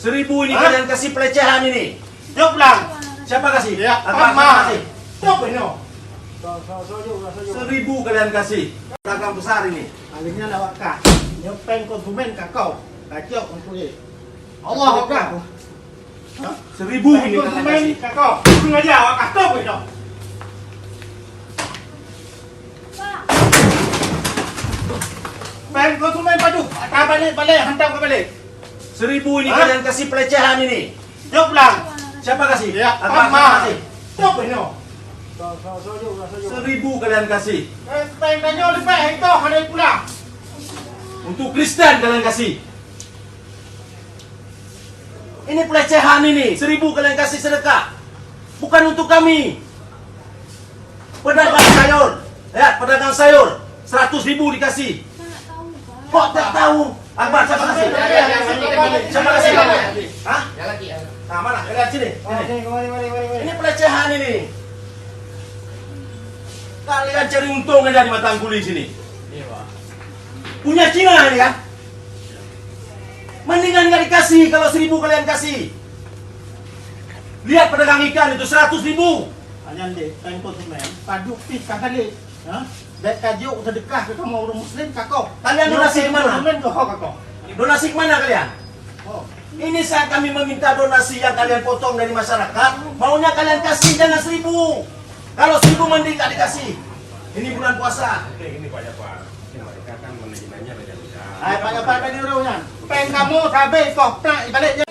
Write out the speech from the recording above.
1000 ini kalian kasih pelecehan ini. Jawab bilang. Siapa kasih? Ya, Abang Mama. kasih. Jawab ini. 1000 kalian kasih. Dagang besar ini. Alihnya lawak kak. Nyopeng konsumen kak kau. Kacau konsumen. Allah Akbar. 1000 ini kalian konsumen kasih. kak kau. Kurang aja awak kacau ini. Peng konsumen padu. Balik, hantam ke balik. 1000 ini kalian kasih pelecehan ini. Jawab bilang. Siapa kasih? Ya, Abang Mama. kasih. Jawab ini. 1000 kalian kasih. Peng tanya oleh peng itu ada pulang. Untuk Kristen kalian kasih. Ini pelecehan ini. 1000 kalian kasih sedekah. Bukan untuk kami. Pedagang sayur. Ya, pedagang sayur. 100.000 dikasih. Kok tak tahu? Akbar, siapa kasih? Siapa kasih? Hah? Nah, mana? Lihat sini. Ini pelecehan ini. Kalian cari untung aja di Batang Kuli sini. Punya Cina ini kan? Mendingan nggak dikasih kalau 1000 kalian kasih. Lihat pedagang ikan itu 100.000. Hanya deh, peng konsumen. Padu pis kali. Dek kajuk sedekah ke kamu orang muslim kakak. Kalian donasi kemana? Konsumen ke kakak. Donasi kemana kalian? Oh. Ini saat kami meminta donasi yang kalian potong dari masyarakat. Maunya kalian kasih jangan 1000. Kalau 1000 mending nggak dikasih. Ini bulan puasa. Ini Pak Jafar, mereka kan manajemennya beda-beda. Hai Pak Jafar, ini orangnya. Peng kamu sampai kok nak balik